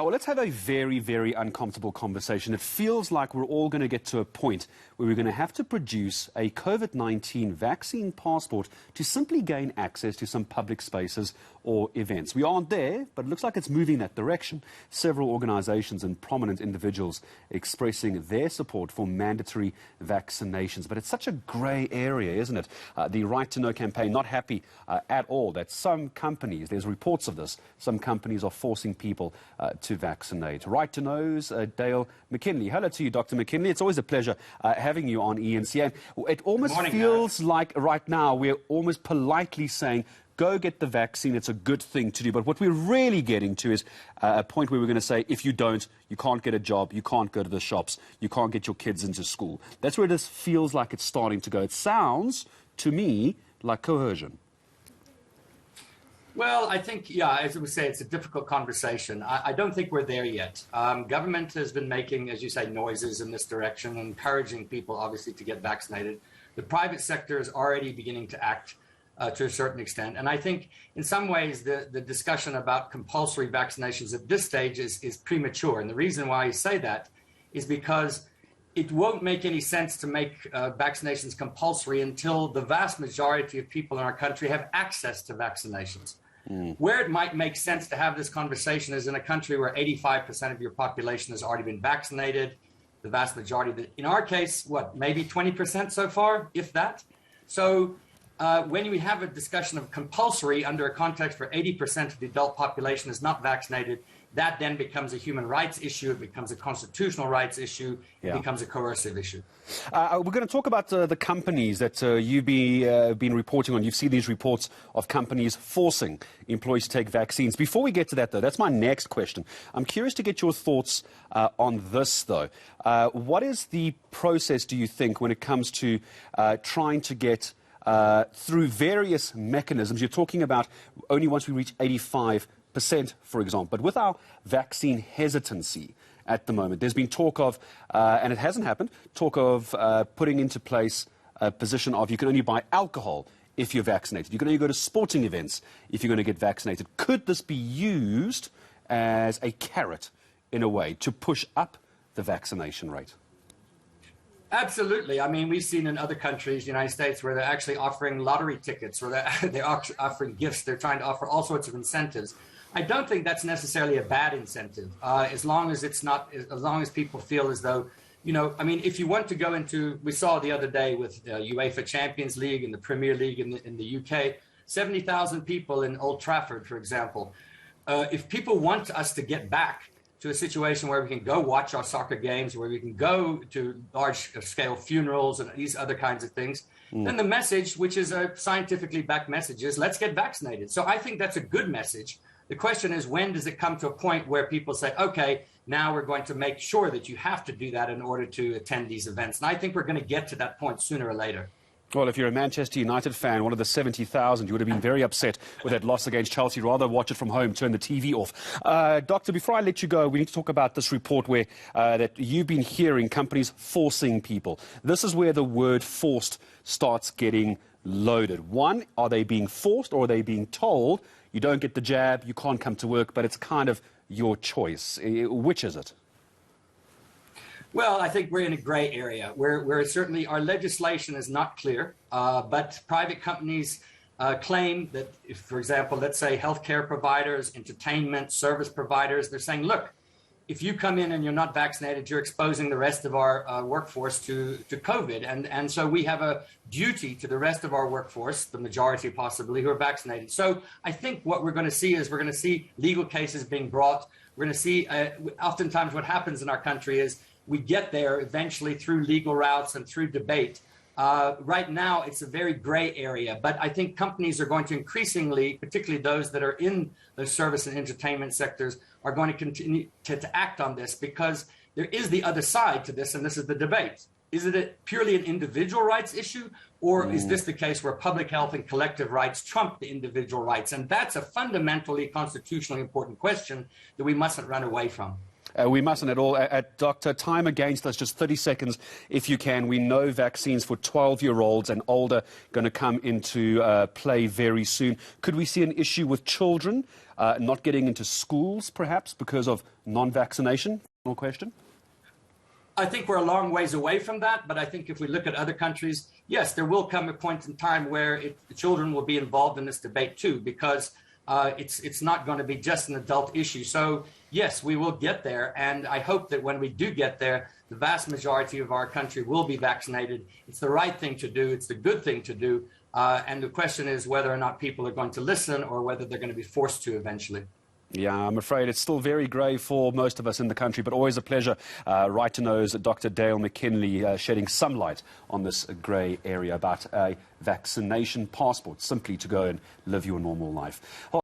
Well, let's have a very, very uncomfortable conversation. It feels like we're all going to get to a point where we're going to have to produce a COVID-19 vaccine passport to simply gain access to some public spaces or events. We aren't there, but it looks like it's moving that direction. Several organizations and prominent individuals expressing their support for mandatory vaccinations. But it's such a grey area, isn't it? The Right to Know campaign, not happy at all that some companies, there's reports of this, some companies are forcing people to vaccinate. Right to Know's Dale McKinley. Hello to you, Dr. McKinley. It's always a pleasure having you on eNCA. It almost feels like right now we're almost politely saying, go get the vaccine, it's a good thing to do. But what we're really getting to is a point where we're going to say, if you don't, you can't get a job, you can't go to the shops, you can't get your kids into school. That's where this feels like it's starting to go. It sounds, to me, like coercion. Well, I think, yeah, as we say, it's a difficult conversation. I don't think we're there yet. Government has been making, as you say, noises in this direction, encouraging people, obviously, to get vaccinated. The private sector is already beginning to act to a certain extent. And I think, in some ways, the discussion about compulsory vaccinations at this stage is premature. And the reason why I say that is because it won't make any sense to make vaccinations compulsory until the vast majority of people in our country have access to vaccinations. Where it might make sense to have this conversation is in a country where 85% of your population has already been vaccinated, the vast majority, in our case, what, maybe 20% so far, if that? So when we have a discussion of compulsory under a context where 80% of the adult population is not vaccinated, that then becomes a human rights issue, it becomes a constitutional rights issue, it becomes a coercive issue. We're going to talk about the companies that you've been reporting on. You've seen these reports of companies forcing employees to take vaccines. Before we get to that, though, that's my next question. I'm curious to get your thoughts on this, though. What is the process, do you think, when it comes to trying to get through various mechanisms? You're talking about only once we reach 85%, for example. But with our vaccine hesitancy at the moment, there's been talk of, and it hasn't happened, talk of putting into place a position of you can only buy alcohol if you're vaccinated. You can only go to sporting events if you're going to get vaccinated. Could this be used as a carrot, in a way, to push up the vaccination rate? Absolutely. I mean, we've seen in other countries, the United States, where they're actually offering lottery tickets, or they're offering gifts. They're trying to offer all sorts of incentives. I don't think that's necessarily a bad incentive, as long as it's not, as long as people feel as though, you know, I mean, if you want to go into, we saw the other day with the UEFA Champions League and the Premier League in the UK, 70,000 people in Old Trafford, for example. If people want us to get back to a situation where we can go watch our soccer games, where we can go to large-scale funerals and these other kinds of things, then the message, which is a scientifically backed message, is let's get vaccinated. So I think that's a good message. The question is, when does it come to a point where people say, okay, now we're going to make sure that you have to do that in order to attend these events? And I think we're going to get to that point sooner or later. Well, if you're a Manchester United fan, one of the 70,000, you would have been very upset with that loss against Chelsea. Rather watch it from home, turn the TV off. Doctor, before I let you go, we need to talk about this report where that you've been hearing companies forcing people. This is where the word forced starts getting loaded. One, are they being forced or are they being told, you don't get the jab, you can't come to work, but it's kind of your choice? Which is it? Well, I think we're in a gray area where certainly our legislation is not clear, but private companies claim that if, for example, let's say healthcare providers, entertainment, service providers, they're saying, look, if you come in and you're not vaccinated, you're exposing the rest of our workforce to COVID. And so we have a duty to the rest of our workforce, the majority possibly, who are vaccinated. So I think what we're going to see is we're going to see legal cases being brought. We're going to see oftentimes what happens in our country is we get there eventually through legal routes and through debate. Right now, it's a very gray area, but I think companies are going to increasingly, particularly those that are in the service and entertainment sectors, are going to continue to act on this, because there is the other side to this, and this is the debate. Is it purely an individual rights issue, or is this the case where public health and collective rights trump the individual rights? And that's a fundamentally constitutionally important question that we mustn't run away from. We mustn't at all. Doctor, time against us, just 30 seconds if you can. We know vaccines for 12-year-olds and older going to come into play very soon. Could we see an issue with children not getting into schools, perhaps, because of non-vaccination? Final question. I think we're a long ways away from that, but I think if we look at other countries, yes, there will come a point in time where children will be involved in this debate too, because it's not going to be just an adult issue. So yes, we will get there, and I hope that when we do get there, the vast majority of our country will be vaccinated. It's the right thing to do. It's the good thing to do. And the question is whether or not people are going to listen or whether they're going to be forced to eventually. Yeah, I'm afraid it's still very grey for most of us in the country, but always a pleasure. Right to know is Dr. Dale McKinley shedding some light on this grey area about a vaccination passport, simply to go and live your normal life.